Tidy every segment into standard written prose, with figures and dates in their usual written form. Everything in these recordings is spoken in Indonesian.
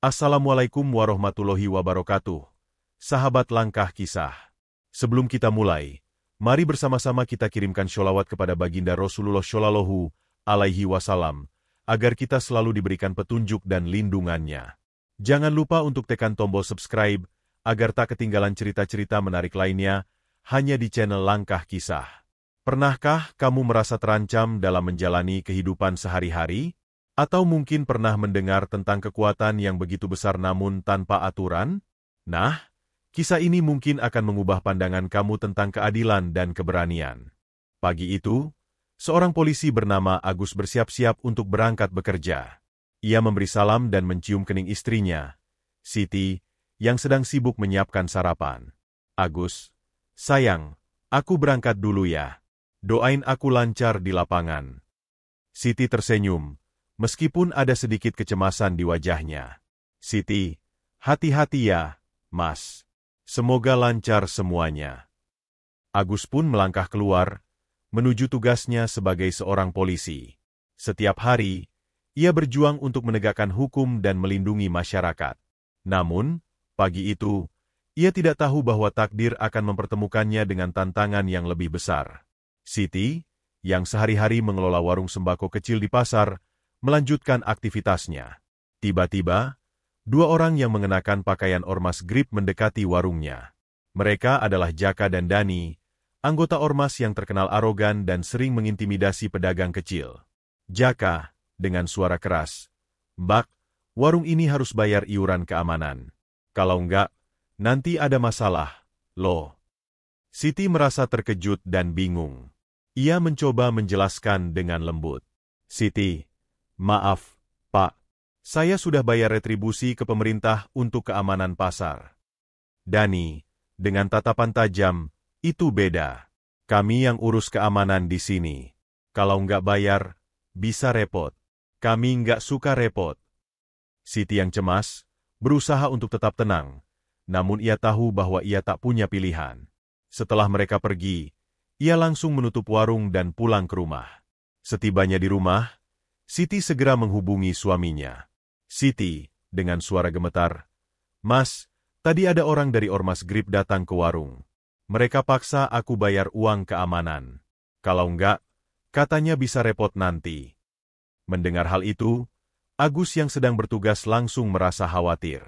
Assalamualaikum warahmatullahi wabarakatuh. Sahabat Langkah Kisah. Sebelum kita mulai, mari bersama-sama kita kirimkan sholawat kepada baginda Rasulullah Shallallahu Alaihi Wasallam, agar kita selalu diberikan petunjuk dan lindungannya. Jangan lupa untuk tekan tombol subscribe, agar tak ketinggalan cerita-cerita menarik lainnya, hanya di channel Langkah Kisah. Pernahkah kamu merasa terancam dalam menjalani kehidupan sehari-hari? Atau mungkin pernah mendengar tentang kekuatan yang begitu besar namun tanpa aturan? Nah, kisah ini mungkin akan mengubah pandangan kamu tentang keadilan dan keberanian. Pagi itu, seorang polisi bernama Agus bersiap-siap untuk berangkat bekerja. Ia memberi salam dan mencium kening istrinya, Siti, yang sedang sibuk menyiapkan sarapan. Agus, sayang, aku berangkat dulu ya. Doain aku lancar di lapangan. Siti tersenyum, meskipun ada sedikit kecemasan di wajahnya. Siti, hati-hati ya, Mas. Semoga lancar semuanya. Agus pun melangkah keluar, menuju tugasnya sebagai seorang polisi. Setiap hari, ia berjuang untuk menegakkan hukum dan melindungi masyarakat. Namun, pagi itu, ia tidak tahu bahwa takdir akan mempertemukannya dengan tantangan yang lebih besar. Siti, yang sehari-hari mengelola warung sembako kecil di pasar, melanjutkan aktivitasnya. Tiba-tiba, dua orang yang mengenakan pakaian ormas GRIP mendekati warungnya. Mereka adalah Jaka dan Dani, anggota ormas yang terkenal arogan dan sering mengintimidasi pedagang kecil. Jaka, dengan suara keras, "Mbak, warung ini harus bayar iuran keamanan. Kalau enggak, nanti ada masalah, loh." Siti merasa terkejut dan bingung. Ia mencoba menjelaskan dengan lembut. "Siti, maaf, Pak. Saya sudah bayar retribusi ke pemerintah untuk keamanan pasar." Dani, dengan tatapan tajam, "Itu beda. Kami yang urus keamanan di sini. Kalau nggak bayar, bisa repot. Kami nggak suka repot." Siti yang cemas, berusaha untuk tetap tenang, namun ia tahu bahwa ia tak punya pilihan. Setelah mereka pergi, ia langsung menutup warung dan pulang ke rumah. Setibanya di rumah, Siti segera menghubungi suaminya. "Siti," dengan suara gemetar, "Mas, tadi ada orang dari ormas GRIP datang ke warung. Mereka paksa aku bayar uang keamanan. Kalau enggak, katanya bisa repot nanti." Mendengar hal itu, Agus yang sedang bertugas langsung merasa khawatir.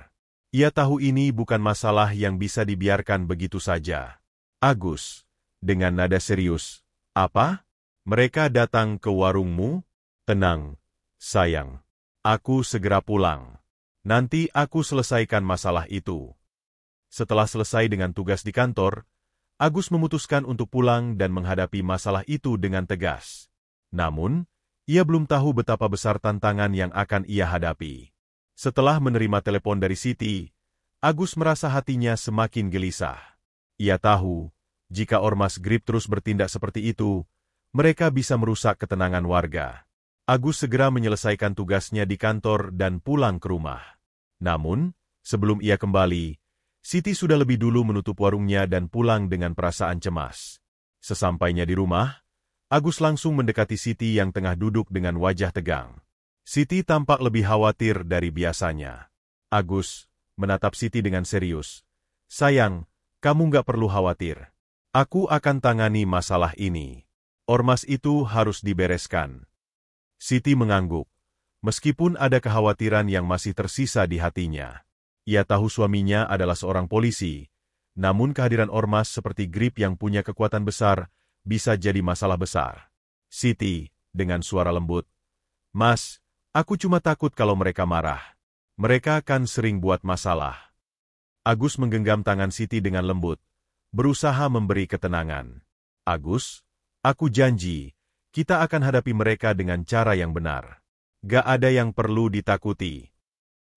Ia tahu ini bukan masalah yang bisa dibiarkan begitu saja. "Agus," dengan nada serius, "apa? Mereka datang ke warungmu?" "Tenang, sayang. Aku segera pulang. Nanti aku selesaikan masalah itu." Setelah selesai dengan tugas di kantor, Agus memutuskan untuk pulang dan menghadapi masalah itu dengan tegas. Namun, ia belum tahu betapa besar tantangan yang akan ia hadapi. Setelah menerima telepon dari Siti, Agus merasa hatinya semakin gelisah. Ia tahu, jika ormas GRIP terus bertindak seperti itu, mereka bisa merusak ketenangan warga. Agus segera menyelesaikan tugasnya di kantor dan pulang ke rumah. Namun, sebelum ia kembali, Siti sudah lebih dulu menutup warungnya dan pulang dengan perasaan cemas. Sesampainya di rumah, Agus langsung mendekati Siti yang tengah duduk dengan wajah tegang. Siti tampak lebih khawatir dari biasanya. Agus menatap Siti dengan serius. "Sayang, kamu nggak perlu khawatir. Aku akan tangani masalah ini. Ormas itu harus dibereskan." Siti mengangguk, meskipun ada kekhawatiran yang masih tersisa di hatinya. Ia tahu suaminya adalah seorang polisi, namun kehadiran ormas seperti GRIP yang punya kekuatan besar bisa jadi masalah besar. Siti, dengan suara lembut, "Mas, aku cuma takut kalau mereka marah. Mereka kan sering buat masalah." Agus menggenggam tangan Siti dengan lembut, berusaha memberi ketenangan. "Agus, aku janji, kita akan hadapi mereka dengan cara yang benar. Gak ada yang perlu ditakuti."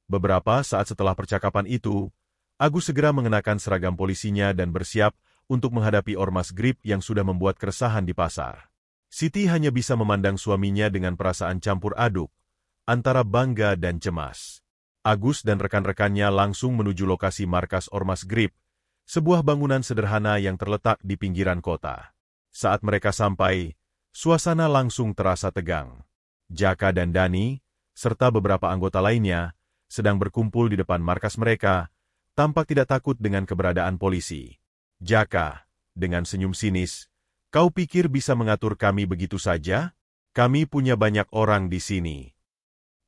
Beberapa saat setelah percakapan itu, Agus segera mengenakan seragam polisinya dan bersiap untuk menghadapi ormas GRIP yang sudah membuat keresahan di pasar. Siti hanya bisa memandang suaminya dengan perasaan campur aduk, antara bangga dan cemas. Agus dan rekan-rekannya langsung menuju lokasi markas ormas GRIP, sebuah bangunan sederhana yang terletak di pinggiran kota. Saat mereka sampai, suasana langsung terasa tegang. Jaka dan Dani, serta beberapa anggota lainnya, sedang berkumpul di depan markas mereka, tampak tidak takut dengan keberadaan polisi. Jaka, dengan senyum sinis, kau pikir bisa mengatur kami begitu saja? Kami punya banyak orang di sini.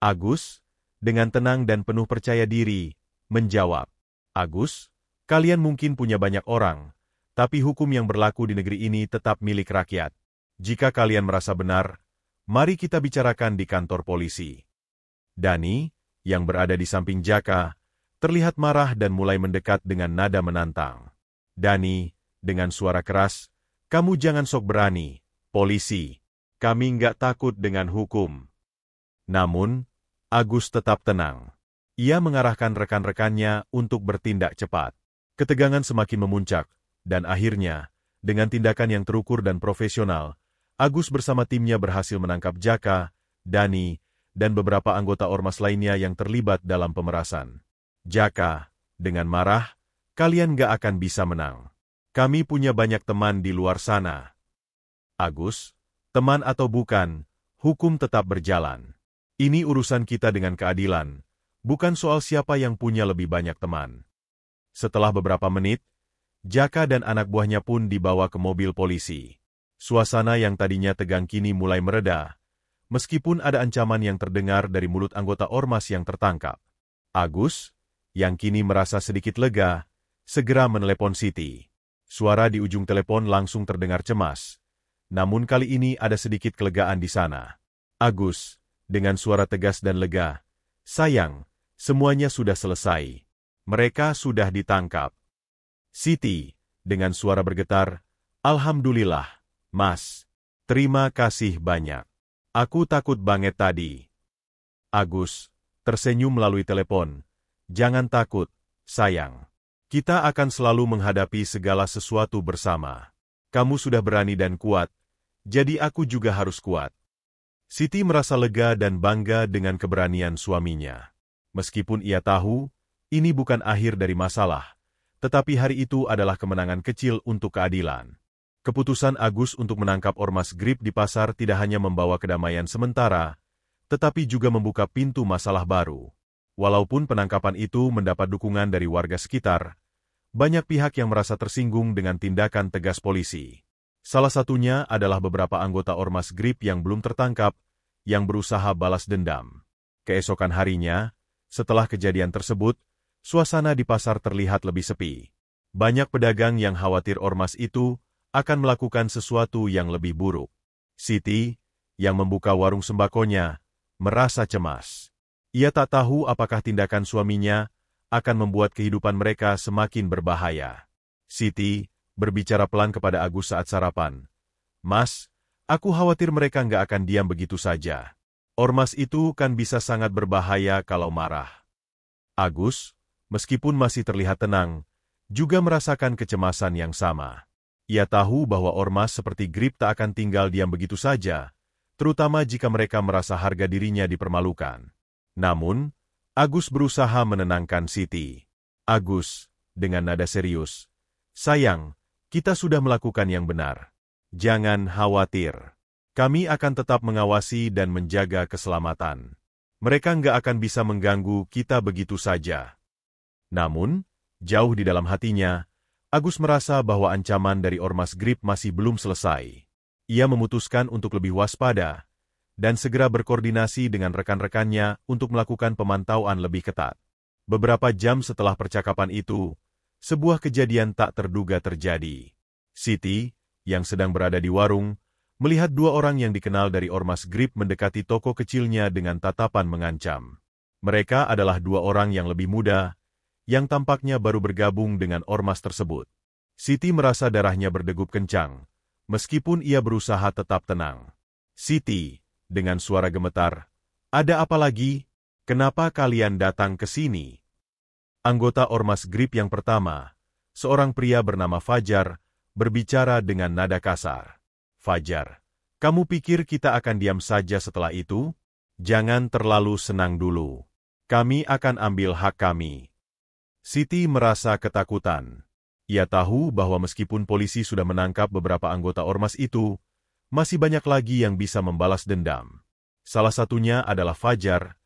Agus, dengan tenang dan penuh percaya diri, menjawab. Agus, kalian mungkin punya banyak orang, tapi hukum yang berlaku di negeri ini tetap milik rakyat. Jika kalian merasa benar, mari kita bicarakan di kantor polisi. Dani, yang berada di samping Jaka, terlihat marah dan mulai mendekat dengan nada menantang. Dani, dengan suara keras, kamu jangan sok berani, polisi. Kami nggak takut dengan hukum. Namun, Agus tetap tenang. Ia mengarahkan rekan-rekannya untuk bertindak cepat. Ketegangan semakin memuncak, dan akhirnya, dengan tindakan yang terukur dan profesional, Agus bersama timnya berhasil menangkap Jaka, Dani, dan beberapa anggota ormas lainnya yang terlibat dalam pemerasan. Jaka, dengan marah, kalian nggak akan bisa menang. Kami punya banyak teman di luar sana. Agus, teman atau bukan, hukum tetap berjalan. Ini urusan kita dengan keadilan, bukan soal siapa yang punya lebih banyak teman. Setelah beberapa menit, Jaka dan anak buahnya pun dibawa ke mobil polisi. Suasana yang tadinya tegang kini mulai mereda, meskipun ada ancaman yang terdengar dari mulut anggota ormas yang tertangkap. Agus, yang kini merasa sedikit lega, segera menelepon Siti. Suara di ujung telepon langsung terdengar cemas. Namun kali ini ada sedikit kelegaan di sana. Agus, dengan suara tegas dan lega, sayang, semuanya sudah selesai. Mereka sudah ditangkap. Siti, dengan suara bergetar, Alhamdulillah, Mas. Terima kasih banyak. Aku takut banget tadi. Agus, tersenyum melalui telepon. Jangan takut, sayang. Kita akan selalu menghadapi segala sesuatu bersama. Kamu sudah berani dan kuat, jadi aku juga harus kuat. Siti merasa lega dan bangga dengan keberanian suaminya. Meskipun ia tahu, ini bukan akhir dari masalah, tetapi hari itu adalah kemenangan kecil untuk keadilan. Keputusan Agus untuk menangkap ormas Grip di pasar tidak hanya membawa kedamaian sementara, tetapi juga membuka pintu masalah baru. Walaupun penangkapan itu mendapat dukungan dari warga sekitar, banyak pihak yang merasa tersinggung dengan tindakan tegas polisi. Salah satunya adalah beberapa anggota ormas Grip yang belum tertangkap, yang berusaha balas dendam. Keesokan harinya, setelah kejadian tersebut, suasana di pasar terlihat lebih sepi. Banyak pedagang yang khawatir ormas itu akan melakukan sesuatu yang lebih buruk. Siti, yang membuka warung sembakonya, merasa cemas. Ia tak tahu apakah tindakan suaminya akan membuat kehidupan mereka semakin berbahaya. Siti berbicara pelan kepada Agus saat sarapan. Mas, aku khawatir mereka nggak akan diam begitu saja. Ormas itu kan bisa sangat berbahaya kalau marah. Agus, meskipun masih terlihat tenang, juga merasakan kecemasan yang sama. Ia tahu bahwa ormas seperti Grip tak akan tinggal diam begitu saja, terutama jika mereka merasa harga dirinya dipermalukan. Namun, Agus berusaha menenangkan Siti. Agus, dengan nada serius, sayang, kita sudah melakukan yang benar. Jangan khawatir. Kami akan tetap mengawasi dan menjaga keselamatan. Mereka nggak akan bisa mengganggu kita begitu saja. Namun, jauh di dalam hatinya, Agus merasa bahwa ancaman dari ormas Grip masih belum selesai. Ia memutuskan untuk lebih waspada dan segera berkoordinasi dengan rekan-rekannya untuk melakukan pemantauan lebih ketat. Beberapa jam setelah percakapan itu, sebuah kejadian tak terduga terjadi. Siti, yang sedang berada di warung, melihat dua orang yang dikenal dari ormas Grip mendekati toko kecilnya dengan tatapan mengancam. Mereka adalah dua orang yang lebih muda, yang tampaknya baru bergabung dengan ormas tersebut. Siti merasa darahnya berdegup kencang, meskipun ia berusaha tetap tenang. Siti, dengan suara gemetar, "Ada apa lagi? Kenapa kalian datang ke sini?" Anggota ormas Grip yang pertama, seorang pria bernama Fajar, berbicara dengan nada kasar. "Fajar, kamu pikir kita akan diam saja setelah itu? Jangan terlalu senang dulu. Kami akan ambil hak kami." Siti merasa ketakutan. Ia tahu bahwa meskipun polisi sudah menangkap beberapa anggota ormas itu, masih banyak lagi yang bisa membalas dendam. Salah satunya adalah Fajar,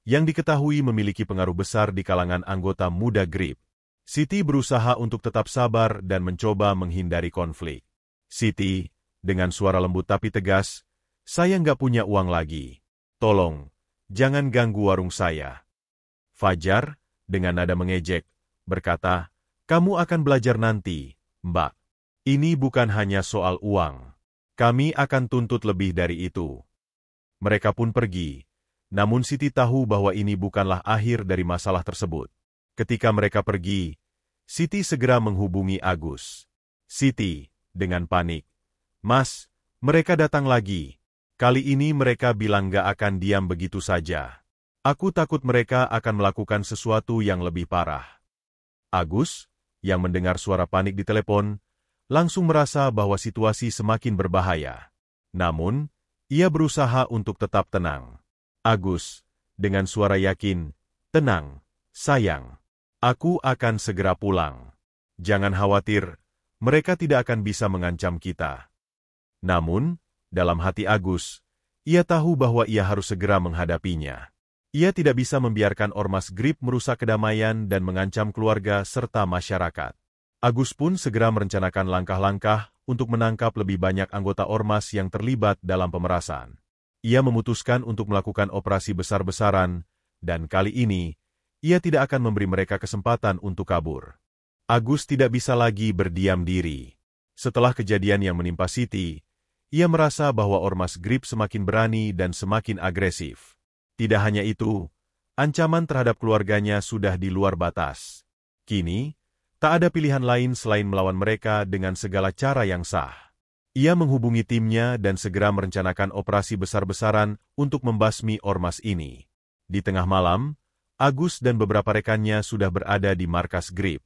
yang diketahui memiliki pengaruh besar di kalangan anggota muda GRIP. Siti berusaha untuk tetap sabar dan mencoba menghindari konflik. Siti, dengan suara lembut tapi tegas, "Saya nggak punya uang lagi. Tolong, jangan ganggu warung saya." Fajar, dengan nada mengejek, berkata, "Kamu akan belajar nanti, Mbak. Ini bukan hanya soal uang. Kami akan tuntut lebih dari itu." Mereka pun pergi, namun Siti tahu bahwa ini bukanlah akhir dari masalah tersebut. Ketika mereka pergi, Siti segera menghubungi Agus. "Siti," dengan panik, "Mas, mereka datang lagi. Kali ini mereka bilang gak akan diam begitu saja. Aku takut mereka akan melakukan sesuatu yang lebih parah." Agus, yang mendengar suara panik di telepon, langsung merasa bahwa situasi semakin berbahaya. Namun, ia berusaha untuk tetap tenang. Agus, dengan suara yakin, "Tenang, sayang. Aku akan segera pulang. Jangan khawatir, mereka tidak akan bisa mengancam kita." Namun, dalam hati Agus, ia tahu bahwa ia harus segera menghadapinya. Ia tidak bisa membiarkan ormas GRIP merusak kedamaian dan mengancam keluarga serta masyarakat. Agus pun segera merencanakan langkah-langkah untuk menangkap lebih banyak anggota ormas yang terlibat dalam pemerasan. Ia memutuskan untuk melakukan operasi besar-besaran, dan kali ini, ia tidak akan memberi mereka kesempatan untuk kabur. Agus tidak bisa lagi berdiam diri. Setelah kejadian yang menimpa Siti, ia merasa bahwa ormas GRIP semakin berani dan semakin agresif. Tidak hanya itu, ancaman terhadap keluarganya sudah di luar batas. Kini, tak ada pilihan lain selain melawan mereka dengan segala cara yang sah. Ia menghubungi timnya dan segera merencanakan operasi besar-besaran untuk membasmi ormas ini. Di tengah malam, Agus dan beberapa rekannya sudah berada di markas GRIP.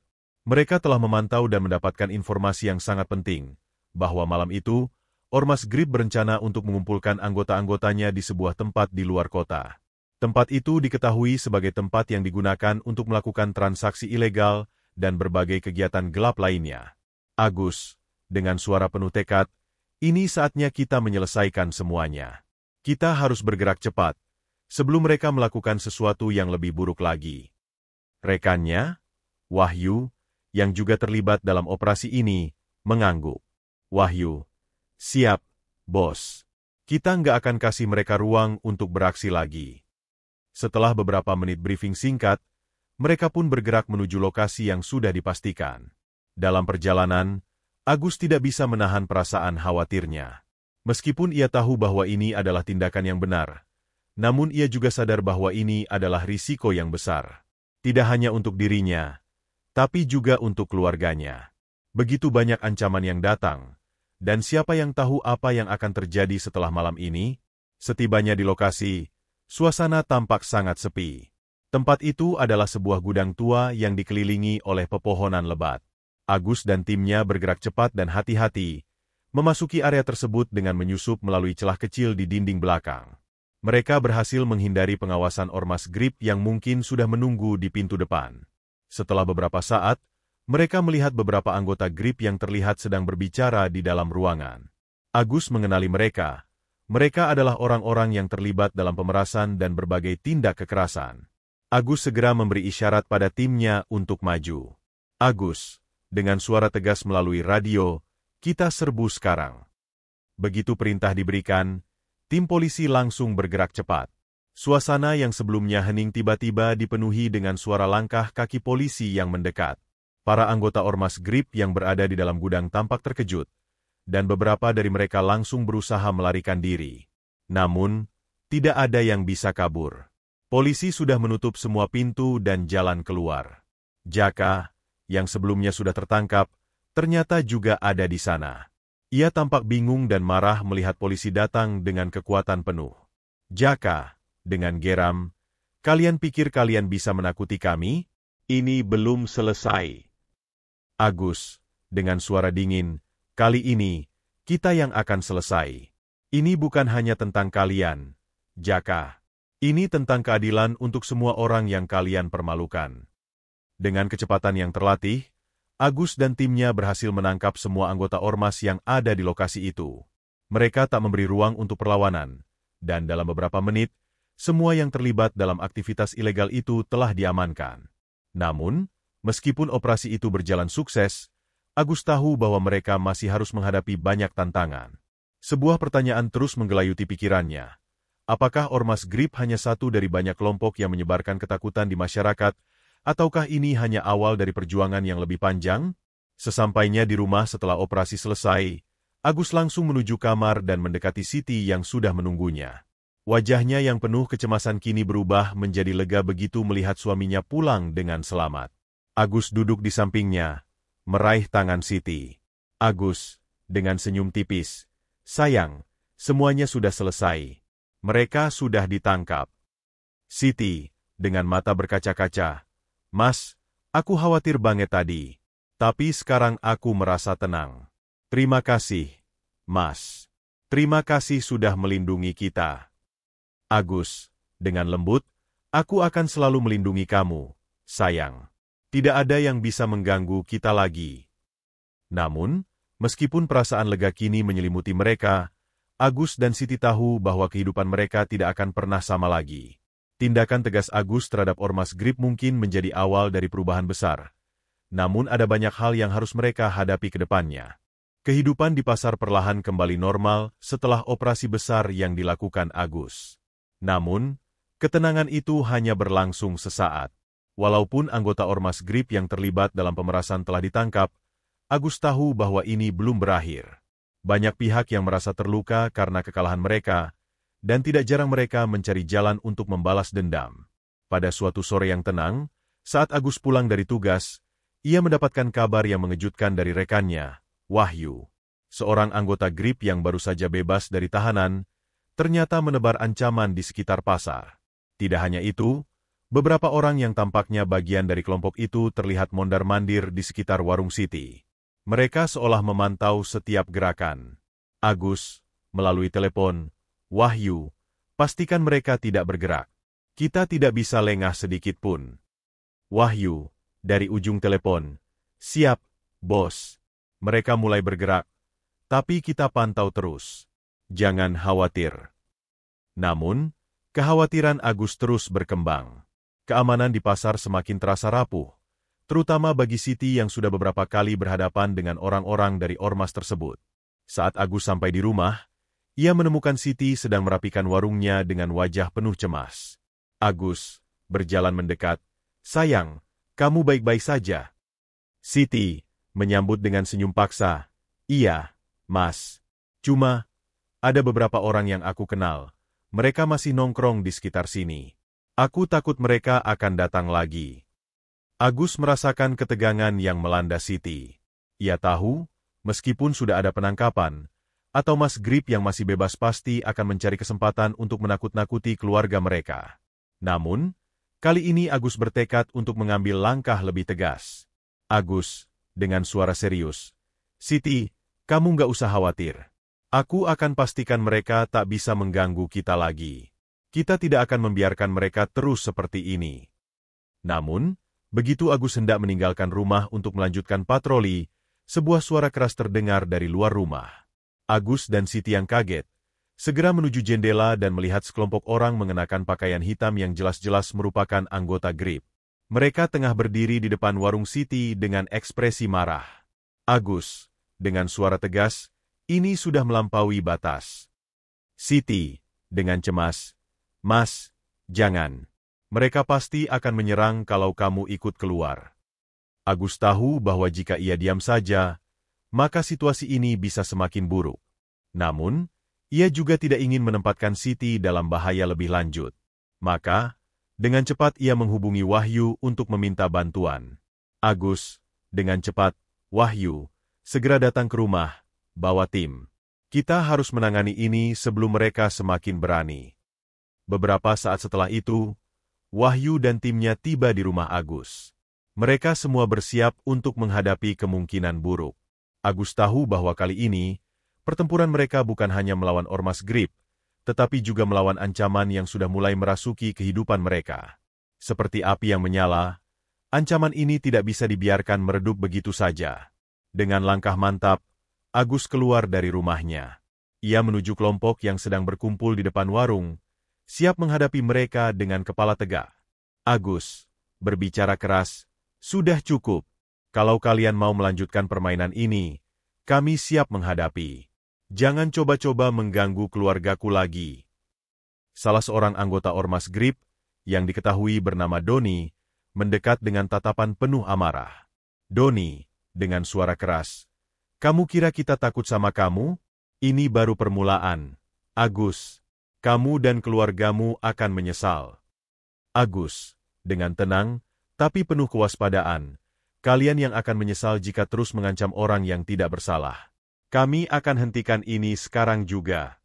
Mereka telah memantau dan mendapatkan informasi yang sangat penting, bahwa malam itu, ormas GRIP berencana untuk mengumpulkan anggota-anggotanya di sebuah tempat di luar kota. Tempat itu diketahui sebagai tempat yang digunakan untuk melakukan transaksi ilegal dan berbagai kegiatan gelap lainnya. Agus, dengan suara penuh tekad, "Ini saatnya kita menyelesaikan semuanya. Kita harus bergerak cepat, sebelum mereka melakukan sesuatu yang lebih buruk lagi." Rekannya, Wahyu, yang juga terlibat dalam operasi ini, mengangguk. "Wahyu, siap, bos. Kita nggak akan kasih mereka ruang untuk beraksi lagi." Setelah beberapa menit briefing singkat, mereka pun bergerak menuju lokasi yang sudah dipastikan. Dalam perjalanan, Agus tidak bisa menahan perasaan khawatirnya. Meskipun ia tahu bahwa ini adalah tindakan yang benar, namun ia juga sadar bahwa ini adalah risiko yang besar. Tidak hanya untuk dirinya, tapi juga untuk keluarganya. Begitu banyak ancaman yang datang, dan siapa yang tahu apa yang akan terjadi setelah malam ini? Setibanya di lokasi, suasana tampak sangat sepi. Tempat itu adalah sebuah gudang tua yang dikelilingi oleh pepohonan lebat. Agus dan timnya bergerak cepat dan hati-hati, memasuki area tersebut dengan menyusup melalui celah kecil di dinding belakang. Mereka berhasil menghindari pengawasan ormas GRIP yang mungkin sudah menunggu di pintu depan. Setelah beberapa saat, mereka melihat beberapa anggota GRIP yang terlihat sedang berbicara di dalam ruangan. Agus mengenali mereka. Mereka adalah orang-orang yang terlibat dalam pemerasan dan berbagai tindak kekerasan. Agus segera memberi isyarat pada timnya untuk maju. "Agus," dengan suara tegas melalui radio, "kita serbu sekarang." Begitu perintah diberikan, tim polisi langsung bergerak cepat. Suasana yang sebelumnya hening tiba-tiba dipenuhi dengan suara langkah kaki polisi yang mendekat. Para anggota ormas GRIP yang berada di dalam gudang tampak terkejut, dan beberapa dari mereka langsung berusaha melarikan diri. Namun, tidak ada yang bisa kabur. Polisi sudah menutup semua pintu dan jalan keluar. Jaka, yang sebelumnya sudah tertangkap, ternyata juga ada di sana. Ia tampak bingung dan marah melihat polisi datang dengan kekuatan penuh. "Jaka," dengan geram, "kalian pikir kalian bisa menakuti kami? Ini belum selesai." Agus, dengan suara dingin, "Kali ini, kita yang akan selesai. Ini bukan hanya tentang kalian, Jaka. Ini tentang keadilan untuk semua orang yang kalian permalukan." Dengan kecepatan yang terlatih, Agus dan timnya berhasil menangkap semua anggota ormas yang ada di lokasi itu. Mereka tak memberi ruang untuk perlawanan, dan dalam beberapa menit, semua yang terlibat dalam aktivitas ilegal itu telah diamankan. Namun, meskipun operasi itu berjalan sukses, Agus tahu bahwa mereka masih harus menghadapi banyak tantangan. Sebuah pertanyaan terus menggelayuti pikirannya. Apakah Ormas GRIP hanya satu dari banyak kelompok yang menyebarkan ketakutan di masyarakat, ataukah ini hanya awal dari perjuangan yang lebih panjang? Sesampainya di rumah setelah operasi selesai, Agus langsung menuju kamar dan mendekati Siti yang sudah menunggunya. Wajahnya yang penuh kecemasan kini berubah menjadi lega begitu melihat suaminya pulang dengan selamat. Agus duduk di sampingnya, meraih tangan Siti. Agus, dengan senyum tipis, "Sayang, semuanya sudah selesai. Mereka sudah ditangkap." Siti, dengan mata berkaca-kaca, "Mas, aku khawatir banget tadi. Tapi sekarang aku merasa tenang. Terima kasih, Mas. Terima kasih sudah melindungi kita." Agus, dengan lembut, "Aku akan selalu melindungi kamu, sayang. Tidak ada yang bisa mengganggu kita lagi." Namun, meskipun perasaan lega kini menyelimuti mereka, Agus dan Siti tahu bahwa kehidupan mereka tidak akan pernah sama lagi. Tindakan tegas Agus terhadap Ormas GRIP mungkin menjadi awal dari perubahan besar. Namun ada banyak hal yang harus mereka hadapi ke depannya. Kehidupan di pasar perlahan kembali normal setelah operasi besar yang dilakukan Agus. Namun, ketenangan itu hanya berlangsung sesaat. Walaupun anggota Ormas GRIP yang terlibat dalam pemerasan telah ditangkap, Agus tahu bahwa ini belum berakhir. Banyak pihak yang merasa terluka karena kekalahan mereka, dan tidak jarang mereka mencari jalan untuk membalas dendam. Pada suatu sore yang tenang, saat Agus pulang dari tugas, ia mendapatkan kabar yang mengejutkan dari rekannya, Wahyu. Seorang anggota GRIP yang baru saja bebas dari tahanan, ternyata menebar ancaman di sekitar pasar. Tidak hanya itu, beberapa orang yang tampaknya bagian dari kelompok itu terlihat mondar-mandir di sekitar warung Siti. Mereka seolah memantau setiap gerakan. Agus, melalui telepon, "Wahyu, pastikan mereka tidak bergerak. Kita tidak bisa lengah sedikit pun." Wahyu, dari ujung telepon, "Siap, bos. Mereka mulai bergerak, tapi kita pantau terus. Jangan khawatir." Namun, kekhawatiran Agus terus berkembang. Keamanan di pasar semakin terasa rapuh, terutama bagi Siti yang sudah beberapa kali berhadapan dengan orang-orang dari ormas tersebut. Saat Agus sampai di rumah, ia menemukan Siti sedang merapikan warungnya dengan wajah penuh cemas. Agus berjalan mendekat, "Sayang, kamu baik-baik saja?" Siti menyambut dengan senyum paksa, "Iya, Mas. Cuma, ada beberapa orang yang aku kenal. Mereka masih nongkrong di sekitar sini. Aku takut mereka akan datang lagi." Agus merasakan ketegangan yang melanda Siti. Ia tahu, meskipun sudah ada penangkapan, atau Mas GRIP yang masih bebas pasti akan mencari kesempatan untuk menakut-nakuti keluarga mereka. Namun, kali ini Agus bertekad untuk mengambil langkah lebih tegas. Agus, dengan suara serius, "Siti, kamu nggak usah khawatir. Aku akan pastikan mereka tak bisa mengganggu kita lagi. Kita tidak akan membiarkan mereka terus seperti ini." Namun, begitu Agus hendak meninggalkan rumah untuk melanjutkan patroli, sebuah suara keras terdengar dari luar rumah. Agus dan Siti yang kaget, segera menuju jendela dan melihat sekelompok orang mengenakan pakaian hitam yang jelas-jelas merupakan anggota GRIP. Mereka tengah berdiri di depan warung Siti dengan ekspresi marah. Agus, dengan suara tegas, "Ini sudah melampaui batas." Siti, dengan cemas, "Mas, jangan. Mereka pasti akan menyerang kalau kamu ikut keluar." Agus tahu bahwa jika ia diam saja, maka situasi ini bisa semakin buruk. Namun, ia juga tidak ingin menempatkan Siti dalam bahaya lebih lanjut. Maka, dengan cepat ia menghubungi Wahyu untuk meminta bantuan. Agus, dengan cepat, "Wahyu, segera datang ke rumah, bawa tim. Kita harus menangani ini sebelum mereka semakin berani." Beberapa saat setelah itu, Wahyu dan timnya tiba di rumah Agus. Mereka semua bersiap untuk menghadapi kemungkinan buruk. Agus tahu bahwa kali ini, pertempuran mereka bukan hanya melawan Ormas GRIP, tetapi juga melawan ancaman yang sudah mulai merasuki kehidupan mereka. Seperti api yang menyala, ancaman ini tidak bisa dibiarkan meredup begitu saja. Dengan langkah mantap, Agus keluar dari rumahnya. Ia menuju kelompok yang sedang berkumpul di depan warung, siap menghadapi mereka dengan kepala tegak. Agus berbicara keras, "Sudah cukup. Kalau kalian mau melanjutkan permainan ini, kami siap menghadapi. Jangan coba-coba mengganggu keluargaku lagi." Salah seorang anggota Ormas GRIP, yang diketahui bernama Doni, mendekat dengan tatapan penuh amarah. Doni, dengan suara keras, "Kamu kira kita takut sama kamu? Ini baru permulaan. Agus, kamu dan keluargamu akan menyesal." Agus, dengan tenang, tapi penuh kewaspadaan, "Kalian yang akan menyesal jika terus mengancam orang yang tidak bersalah. Kami akan hentikan ini sekarang juga."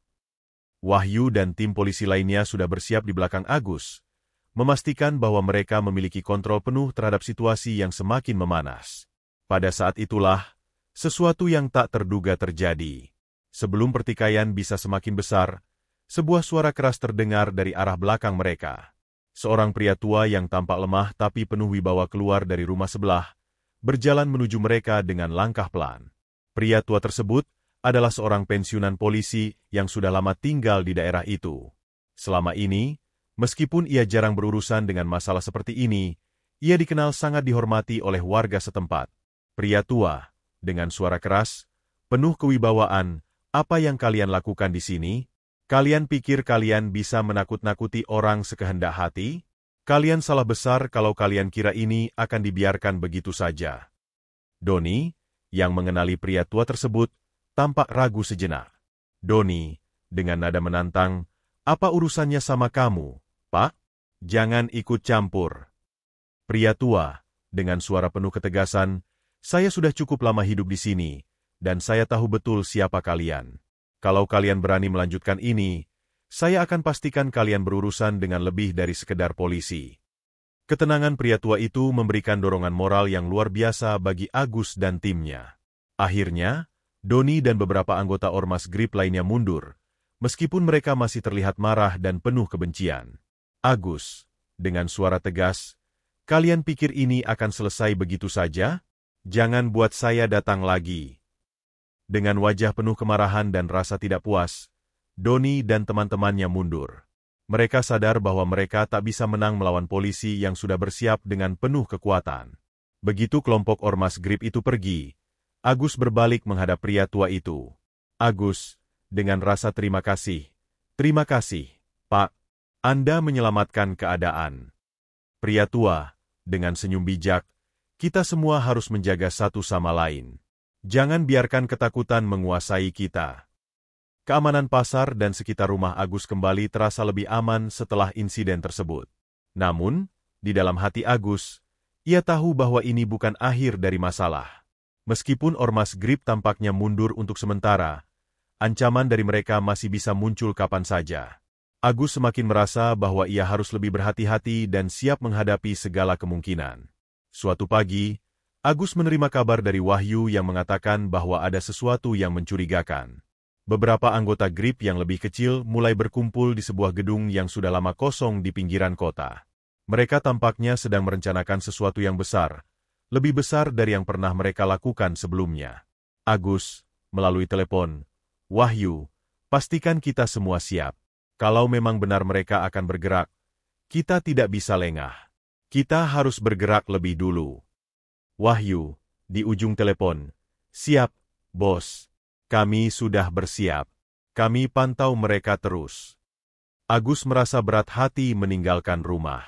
Wahyu dan tim polisi lainnya sudah bersiap di belakang Agus, memastikan bahwa mereka memiliki kontrol penuh terhadap situasi yang semakin memanas. Pada saat itulah, sesuatu yang tak terduga terjadi. Sebelum pertikaian bisa semakin besar, sebuah suara keras terdengar dari arah belakang mereka. Seorang pria tua yang tampak lemah tapi penuh wibawa keluar dari rumah sebelah, berjalan menuju mereka dengan langkah pelan. Pria tua tersebut adalah seorang pensiunan polisi yang sudah lama tinggal di daerah itu. Selama ini, meskipun ia jarang berurusan dengan masalah seperti ini, ia dikenal sangat dihormati oleh warga setempat. Pria tua, dengan suara keras, penuh kewibawaan, "Apa yang kalian lakukan di sini? Kalian pikir kalian bisa menakut-nakuti orang sekehendak hati? Kalian salah besar kalau kalian kira ini akan dibiarkan begitu saja." Doni, yang mengenali pria tua tersebut, tampak ragu sejenak. Doni, dengan nada menantang, "Apa urusannya sama kamu, Pak? Jangan ikut campur." Pria tua, dengan suara penuh ketegasan, "Saya sudah cukup lama hidup di sini, dan saya tahu betul siapa kalian. Kalau kalian berani melanjutkan ini, saya akan pastikan kalian berurusan dengan lebih dari sekedar polisi." Ketenangan pria tua itu memberikan dorongan moral yang luar biasa bagi Agus dan timnya. Akhirnya, Doni dan beberapa anggota Ormas GRIP lainnya mundur, meskipun mereka masih terlihat marah dan penuh kebencian. Agus, dengan suara tegas, "Kalian pikir ini akan selesai begitu saja? Jangan buat saya datang lagi." Dengan wajah penuh kemarahan dan rasa tidak puas, Doni dan teman-temannya mundur. Mereka sadar bahwa mereka tak bisa menang melawan polisi yang sudah bersiap dengan penuh kekuatan. Begitu kelompok Ormas GRIP itu pergi, Agus berbalik menghadap pria tua itu. "Agus, dengan rasa terima kasih. Terima kasih, Pak. Anda menyelamatkan keadaan." Pria tua, dengan senyum bijak, "Kita semua harus menjaga satu sama lain. Jangan biarkan ketakutan menguasai kita." Keamanan pasar dan sekitar rumah Agus kembali terasa lebih aman setelah insiden tersebut. Namun, di dalam hati Agus, ia tahu bahwa ini bukan akhir dari masalah. Meskipun Ormas GRIP tampaknya mundur untuk sementara, ancaman dari mereka masih bisa muncul kapan saja. Agus semakin merasa bahwa ia harus lebih berhati-hati dan siap menghadapi segala kemungkinan. Suatu pagi, Agus menerima kabar dari Wahyu yang mengatakan bahwa ada sesuatu yang mencurigakan. Beberapa anggota GRIP yang lebih kecil mulai berkumpul di sebuah gedung yang sudah lama kosong di pinggiran kota. Mereka tampaknya sedang merencanakan sesuatu yang besar, lebih besar dari yang pernah mereka lakukan sebelumnya. Agus, melalui telepon, "Wahyu, pastikan kita semua siap. Kalau memang benar mereka akan bergerak, kita tidak bisa lengah. Kita harus bergerak lebih dulu." Wahyu, di ujung telepon, "Siap, bos. Kami sudah bersiap. Kami pantau mereka terus." Agus merasa berat hati meninggalkan rumah.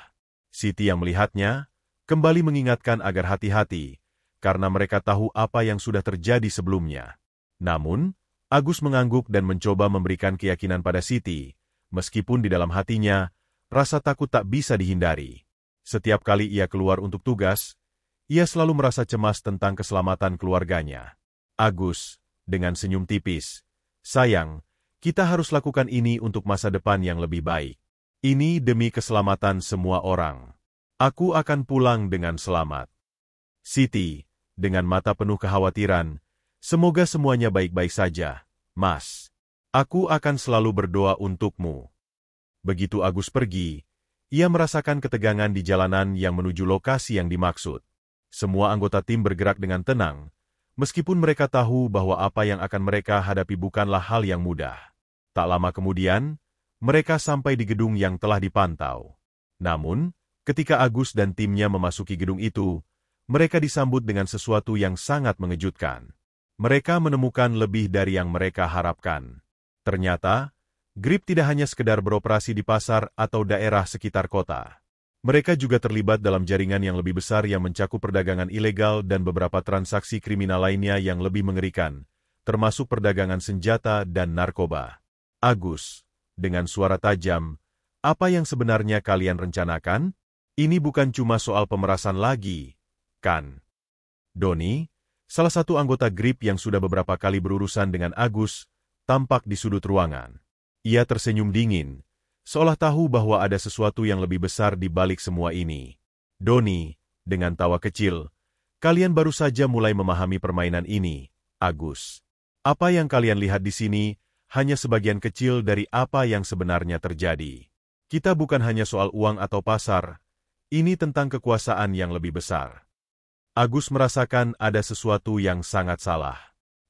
Siti yang melihatnya, kembali mengingatkan agar hati-hati, karena mereka tahu apa yang sudah terjadi sebelumnya. Namun, Agus mengangguk dan mencoba memberikan keyakinan pada Siti, meskipun di dalam hatinya, rasa takut tak bisa dihindari. Setiap kali ia keluar untuk tugas, ia selalu merasa cemas tentang keselamatan keluarganya. Agus, dengan senyum tipis, "Sayang, kita harus lakukan ini untuk masa depan yang lebih baik. Ini demi keselamatan semua orang. Aku akan pulang dengan selamat." Siti, dengan mata penuh kekhawatiran, "Semoga semuanya baik-baik saja, Mas. Aku akan selalu berdoa untukmu." Begitu Agus pergi, ia merasakan ketegangan di jalanan yang menuju lokasi yang dimaksud. Semua anggota tim bergerak dengan tenang, meskipun mereka tahu bahwa apa yang akan mereka hadapi bukanlah hal yang mudah. Tak lama kemudian, mereka sampai di gedung yang telah dipantau. Namun, ketika Agus dan timnya memasuki gedung itu, mereka disambut dengan sesuatu yang sangat mengejutkan. Mereka menemukan lebih dari yang mereka harapkan. Ternyata, Grip tidak hanya sekedar beroperasi di pasar atau daerah sekitar kota. Mereka juga terlibat dalam jaringan yang lebih besar yang mencakup perdagangan ilegal dan beberapa transaksi kriminal lainnya yang lebih mengerikan, termasuk perdagangan senjata dan narkoba. Agus, dengan suara tajam, apa yang sebenarnya kalian rencanakan? Ini bukan cuma soal pemerasan lagi, kan? Doni, salah satu anggota Grip yang sudah beberapa kali berurusan dengan Agus, tampak di sudut ruangan. Ia tersenyum dingin, seolah tahu bahwa ada sesuatu yang lebih besar di balik semua ini. Doni, dengan tawa kecil, kalian baru saja mulai memahami permainan ini, Agus. Apa yang kalian lihat di sini hanya sebagian kecil dari apa yang sebenarnya terjadi. Kita bukan hanya soal uang atau pasar, ini tentang kekuasaan yang lebih besar. Agus merasakan ada sesuatu yang sangat salah.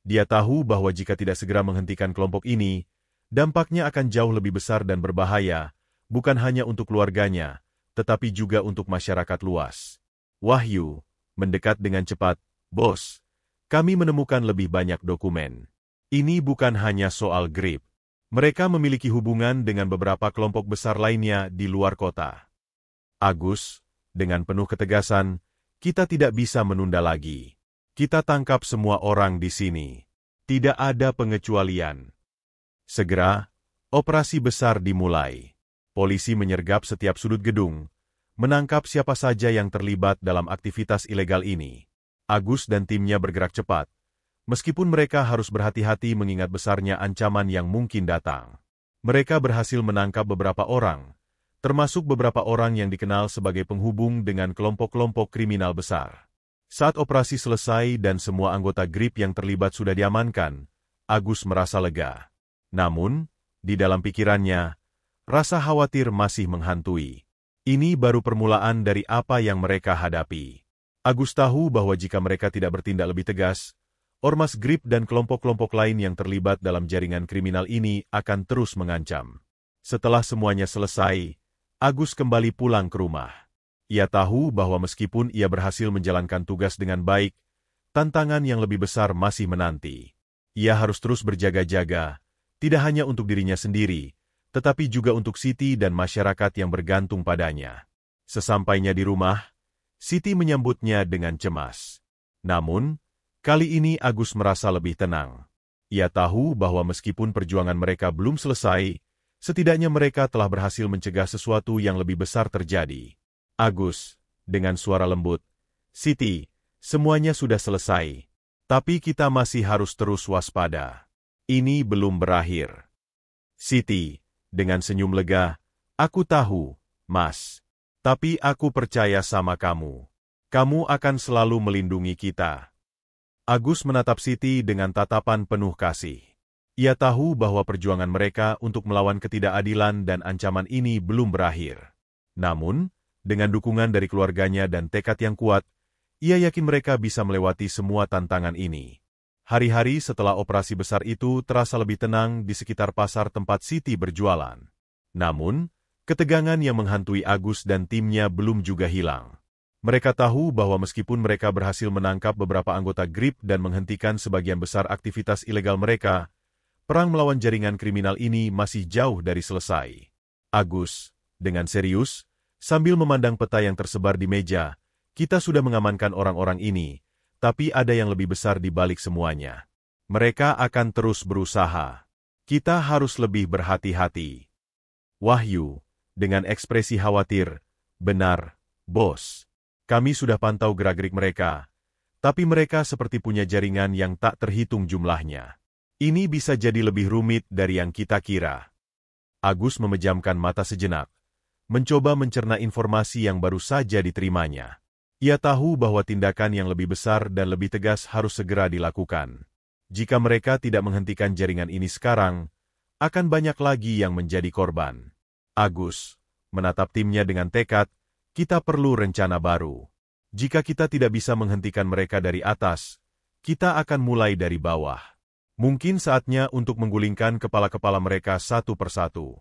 Dia tahu bahwa jika tidak segera menghentikan kelompok ini, dampaknya akan jauh lebih besar dan berbahaya, bukan hanya untuk keluarganya, tetapi juga untuk masyarakat luas. Wahyu, mendekat dengan cepat, Bos. Kami menemukan lebih banyak dokumen. Ini bukan hanya soal Grip. Mereka memiliki hubungan dengan beberapa kelompok besar lainnya di luar kota. Agus, dengan penuh ketegasan, kita tidak bisa menunda lagi. Kita tangkap semua orang di sini. Tidak ada pengecualian. Segera, operasi besar dimulai. Polisi menyergap setiap sudut gedung, menangkap siapa saja yang terlibat dalam aktivitas ilegal ini. Agus dan timnya bergerak cepat, meskipun mereka harus berhati-hati mengingat besarnya ancaman yang mungkin datang. Mereka berhasil menangkap beberapa orang, termasuk beberapa orang yang dikenal sebagai penghubung dengan kelompok-kelompok kriminal besar. Saat operasi selesai dan semua anggota Grip yang terlibat sudah diamankan, Agus merasa lega. Namun, di dalam pikirannya, rasa khawatir masih menghantui. Ini baru permulaan dari apa yang mereka hadapi. Agus tahu bahwa jika mereka tidak bertindak lebih tegas, ormas Grip dan kelompok-kelompok lain yang terlibat dalam jaringan kriminal ini akan terus mengancam. Setelah semuanya selesai, Agus kembali pulang ke rumah. Ia tahu bahwa meskipun ia berhasil menjalankan tugas dengan baik, tantangan yang lebih besar masih menanti. Ia harus terus berjaga-jaga, tidak hanya untuk dirinya sendiri, tetapi juga untuk Siti dan masyarakat yang bergantung padanya. Sesampainya di rumah, Siti menyambutnya dengan cemas. Namun, kali ini Agus merasa lebih tenang. Ia tahu bahwa meskipun perjuangan mereka belum selesai, setidaknya mereka telah berhasil mencegah sesuatu yang lebih besar terjadi. Agus, dengan suara lembut, Siti, semuanya sudah selesai. Tapi kita masih harus terus waspada. Ini belum berakhir. Siti, dengan senyum lega, aku tahu, Mas. Tapi aku percaya sama kamu. Kamu akan selalu melindungi kita. Agus menatap Siti dengan tatapan penuh kasih. Ia tahu bahwa perjuangan mereka untuk melawan ketidakadilan dan ancaman ini belum berakhir. Namun, dengan dukungan dari keluarganya dan tekad yang kuat, ia yakin mereka bisa melewati semua tantangan ini. Hari-hari setelah operasi besar itu terasa lebih tenang di sekitar pasar tempat Siti berjualan. Namun, ketegangan yang menghantui Agus dan timnya belum juga hilang. Mereka tahu bahwa meskipun mereka berhasil menangkap beberapa anggota Grip dan menghentikan sebagian besar aktivitas ilegal mereka, perang melawan jaringan kriminal ini masih jauh dari selesai. Agus, dengan serius, sambil memandang peta yang tersebar di meja, kita sudah mengamankan orang-orang ini, tapi ada yang lebih besar di balik semuanya. Mereka akan terus berusaha. Kita harus lebih berhati-hati. Wahyu, dengan ekspresi khawatir, benar, Bos. Kami sudah pantau gerak-gerik mereka, tapi mereka seperti punya jaringan yang tak terhitung jumlahnya. Ini bisa jadi lebih rumit dari yang kita kira. Agus memejamkan mata sejenak, mencoba mencerna informasi yang baru saja diterimanya. Ia tahu bahwa tindakan yang lebih besar dan lebih tegas harus segera dilakukan. Jika mereka tidak menghentikan jaringan ini sekarang, akan banyak lagi yang menjadi korban. Agus menatap timnya dengan tekad, kita perlu rencana baru. Jika kita tidak bisa menghentikan mereka dari atas, kita akan mulai dari bawah. Mungkin saatnya untuk menggulingkan kepala-kepala mereka satu persatu.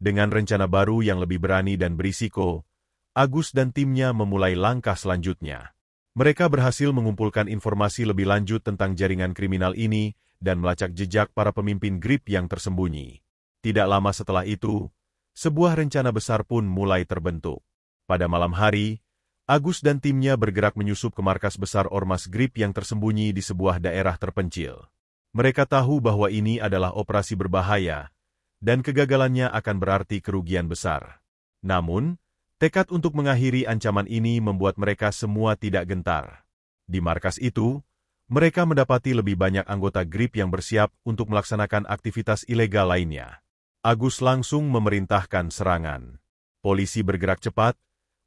Dengan rencana baru yang lebih berani dan berisiko, Agus dan timnya memulai langkah selanjutnya. Mereka berhasil mengumpulkan informasi lebih lanjut tentang jaringan kriminal ini dan melacak jejak para pemimpin GRIP yang tersembunyi. Tidak lama setelah itu, sebuah rencana besar pun mulai terbentuk. Pada malam hari, Agus dan timnya bergerak menyusup ke markas besar Ormas GRIP yang tersembunyi di sebuah daerah terpencil. Mereka tahu bahwa ini adalah operasi berbahaya, dan kegagalannya akan berarti kerugian besar. Namun, tekad untuk mengakhiri ancaman ini membuat mereka semua tidak gentar. Di markas itu, mereka mendapati lebih banyak anggota GRIP yang bersiap untuk melaksanakan aktivitas ilegal lainnya. Agus langsung memerintahkan serangan. Polisi bergerak cepat,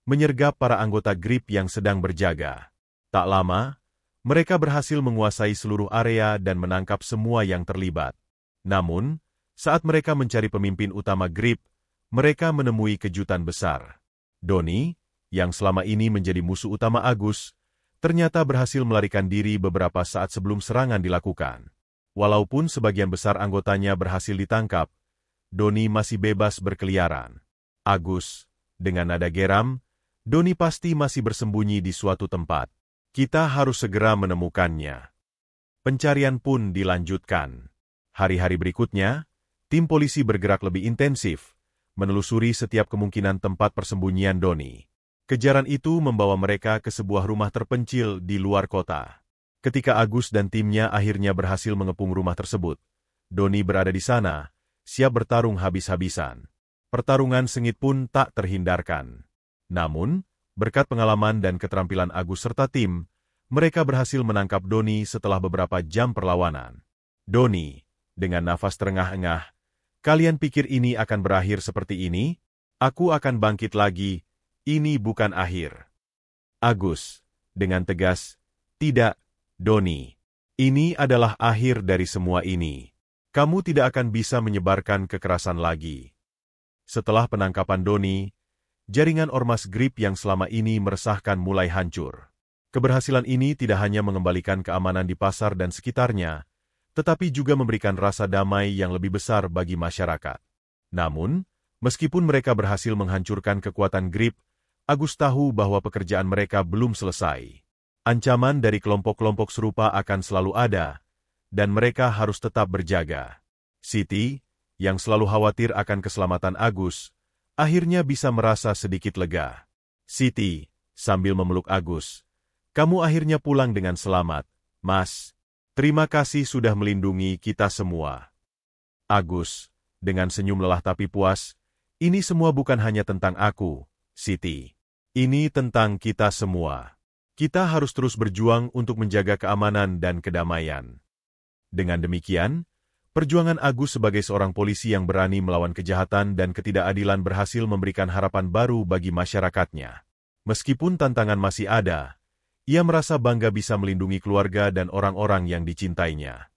menyergap para anggota GRIP yang sedang berjaga. Tak lama, mereka berhasil menguasai seluruh area dan menangkap semua yang terlibat. Namun, saat mereka mencari pemimpin utama GRIP, mereka menemui kejutan besar. Doni, yang selama ini menjadi musuh utama Agus, ternyata berhasil melarikan diri beberapa saat sebelum serangan dilakukan. Walaupun sebagian besar anggotanya berhasil ditangkap, Doni masih bebas berkeliaran. Agus, dengan nada geram, Doni pasti masih bersembunyi di suatu tempat. Kita harus segera menemukannya. Pencarian pun dilanjutkan. Hari-hari berikutnya, tim polisi bergerak lebih intensif, menelusuri setiap kemungkinan tempat persembunyian Doni. Kejaran itu membawa mereka ke sebuah rumah terpencil di luar kota. Ketika Agus dan timnya akhirnya berhasil mengepung rumah tersebut, Doni berada di sana, siap bertarung habis-habisan. Pertarungan sengit pun tak terhindarkan. Namun, berkat pengalaman dan keterampilan Agus serta tim, mereka berhasil menangkap Doni setelah beberapa jam perlawanan. Doni, dengan nafas terengah-engah, "Kalian pikir ini akan berakhir seperti ini? Aku akan bangkit lagi. Ini bukan akhir." Agus, dengan tegas, "Tidak, Doni. Ini adalah akhir dari semua ini. Kamu tidak akan bisa menyebarkan kekerasan lagi." Setelah penangkapan Doni, jaringan Ormas GRIP yang selama ini meresahkan mulai hancur. Keberhasilan ini tidak hanya mengembalikan keamanan di pasar dan sekitarnya, tetapi juga memberikan rasa damai yang lebih besar bagi masyarakat. Namun, meskipun mereka berhasil menghancurkan kekuatan GRIP, Agus tahu bahwa pekerjaan mereka belum selesai. Ancaman dari kelompok-kelompok serupa akan selalu ada, dan mereka harus tetap berjaga. Siti, yang selalu khawatir akan keselamatan Agus, akhirnya bisa merasa sedikit lega. "Siti," sambil memeluk Agus, "kamu akhirnya pulang dengan selamat, Mas. Terima kasih sudah melindungi kita semua." Agus, dengan senyum lelah tapi puas, "Ini semua bukan hanya tentang aku, Siti. Ini tentang kita semua. Kita harus terus berjuang untuk menjaga keamanan dan kedamaian." Dengan demikian, perjuangan Agus sebagai seorang polisi yang berani melawan kejahatan dan ketidakadilan berhasil memberikan harapan baru bagi masyarakatnya. Meskipun tantangan masih ada, ia merasa bangga bisa melindungi keluarga dan orang-orang yang dicintainya.